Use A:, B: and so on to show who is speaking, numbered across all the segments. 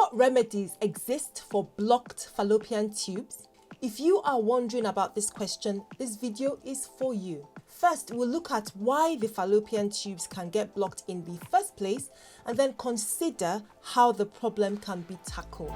A: What remedies exist for blocked fallopian tubes? If you are wondering about this question, this video is for you. First, we'll look at why the fallopian tubes can get blocked in the first place, and then consider how the problem can be tackled.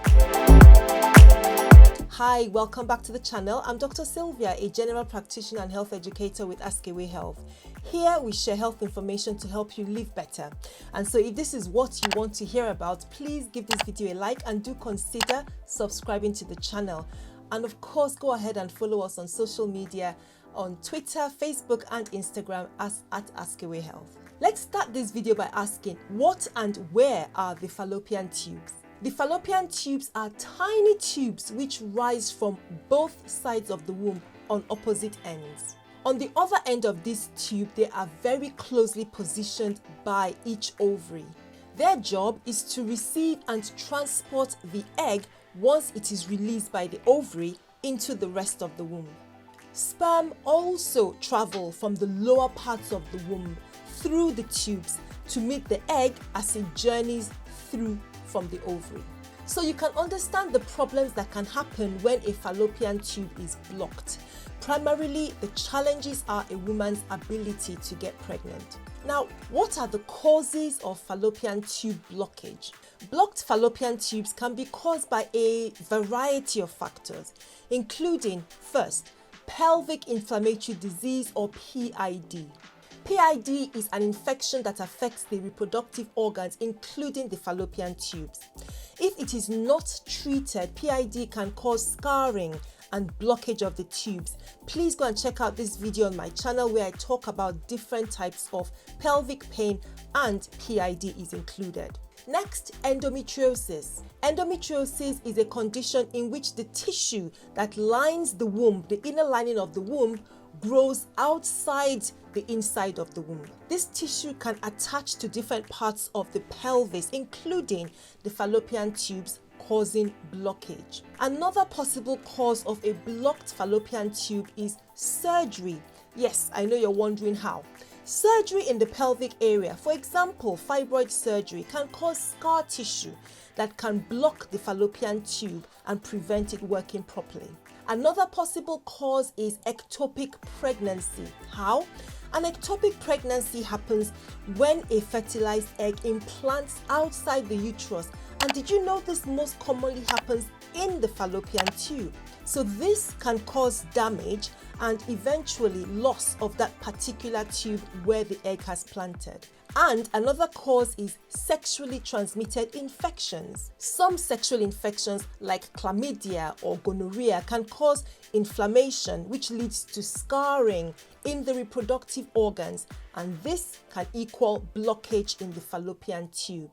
A: Hi, welcome back to the channel. I'm Dr. Sylvia, a general practitioner and health educator with AskAwayHealth. Here we share health information to help you live better. And so if this is what you want to hear about, please give this video a like and do consider subscribing to the channel. And of course, go ahead and follow us on social media on Twitter, Facebook and Instagram at AskAwayHealth. Let's start this video by asking, what and where are the fallopian tubes? The fallopian tubes are tiny tubes which rise from both sides of the womb on opposite ends. On the other end of this tube, they are very closely positioned by each ovary. Their job is to receive and transport the egg once it is released by the ovary into the rest of the womb. Sperm also travel from the lower parts of the womb through the tubes to meet the egg as it journeys through from the ovary. So you can understand the problems that can happen when a fallopian tube is blocked. Primarily, the challenges are a woman's ability to get pregnant. Now, what are the causes of fallopian tube blockage? Blocked fallopian tubes can be caused by a variety of factors, including, first, pelvic inflammatory disease or PID. PID is an infection that affects the reproductive organs, including the fallopian tubes. If it is not treated, PID can cause scarring and blockage of the tubes. Please go and check out this video on my channel where I talk about different types of pelvic pain and PID is included. Next, endometriosis. Endometriosis is a condition in which the tissue that lines the womb, the inner lining of the womb, grows outside the inside of the womb. This tissue can attach to different parts of the pelvis, including the fallopian tubes, causing blockage. Another possible cause of a blocked fallopian tube is surgery. Yes, I know you're wondering how. Surgery in the pelvic area, for example, fibroid surgery, can cause scar tissue that can block the fallopian tube and prevent it working properly. Another possible cause is ectopic pregnancy. How? An ectopic pregnancy happens when a fertilized egg implants outside the uterus. And did you know this most commonly happens in the fallopian tube? So this can cause damage and eventually loss of that particular tube where the egg has planted. And another cause is sexually transmitted infections. Some sexual infections like Chlamydia or Gonorrhea can cause inflammation, which leads to scarring in the reproductive organs, and this can equal blockage in the fallopian tube.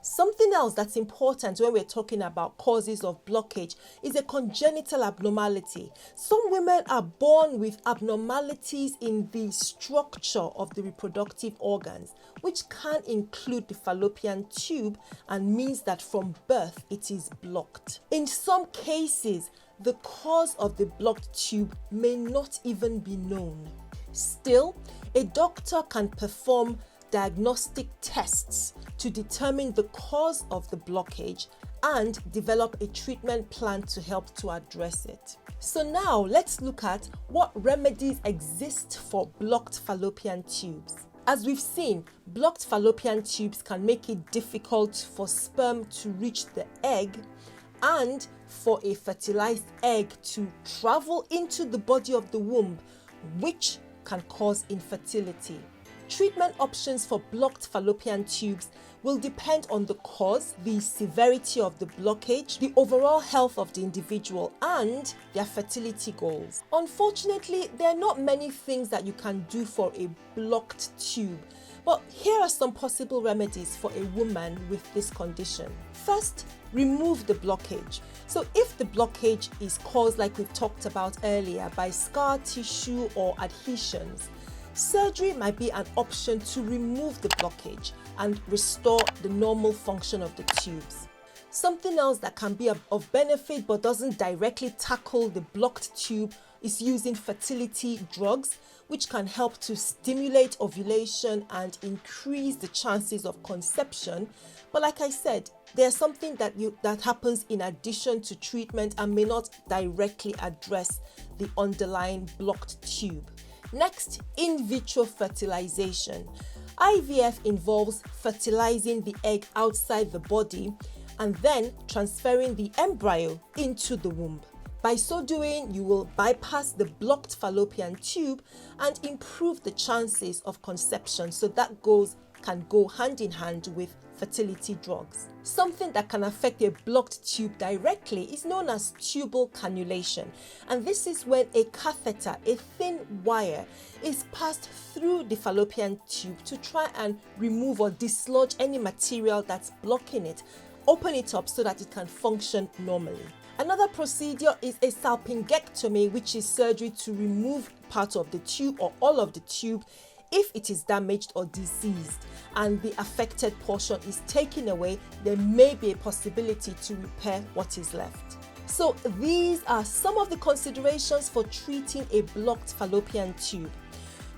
A: Something else that's important when we're talking about causes of blockage is a congenital abnormality. Some women are born with abnormalities in the structure of the reproductive organs, which can include the fallopian tube and means that from birth it is blocked. In some cases, the cause of the blocked tube may not even be known. Still, a doctor can perform diagnostic tests to determine the cause of the blockage and develop a treatment plan to help to address it. So now let's look at what remedies exist for blocked fallopian tubes. As we've seen, blocked fallopian tubes can make it difficult for sperm to reach the egg and for a fertilized egg to travel into the body of the womb, which can cause infertility. Treatment options for blocked fallopian tubes will depend on the cause, the severity of the blockage, the overall health of the individual, and their fertility goals. Unfortunately, there are not many things that you can do for a blocked tube, but here are some possible remedies for a woman with this condition. First, remove the blockage. So if the blockage is caused, like we've talked about earlier, by scar tissue or adhesions, surgery might be an option to remove the blockage and restore the normal function of the tubes. Something else that can be of benefit but doesn't directly tackle the blocked tube is using fertility drugs, which can help to stimulate ovulation and increase the chances of conception. But like I said, there's something that happens in addition to treatment and may not directly address the underlying blocked tube. Next, in vitro fertilization. IVF involves fertilizing the egg outside the body and then transferring the embryo into the womb. By so doing, you will bypass the blocked fallopian tube and improve the chances of conception. So that can go hand in hand with fertility drugs. Something that can affect a blocked tube directly is known as tubal cannulation. And this is when a catheter, a thin wire, is passed through the fallopian tube to try and remove or dislodge any material that's blocking it, open it up so that it can function normally. Another procedure is a salpingectomy, which is surgery to remove part of the tube or all of the tube if it is damaged or diseased and the affected portion is taken away. There may be a possibility to repair what is left. So these are some of the considerations for treating a blocked fallopian tube.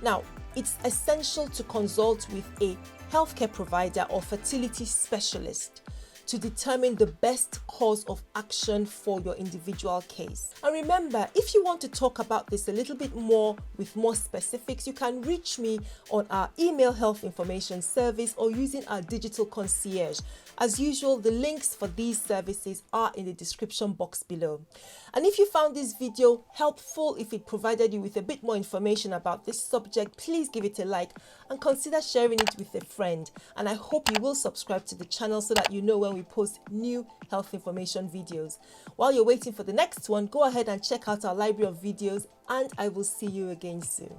A: Now, it's essential to consult with a healthcare provider or fertility specialist to determine the best course of action for your individual case. And remember, if you want to talk about this a little bit more with more specifics, you can reach me on our email health information service or using our digital concierge. As usual, the links for these services are in the description box below. And if you found this video helpful, if it provided you with a bit more information about this subject, please give it a like and consider sharing it with a friend. And I hope you will subscribe to the channel so that you know when we post new health information videos. While you're waiting for the next one, go ahead and check out our library of videos, and I will see you again soon.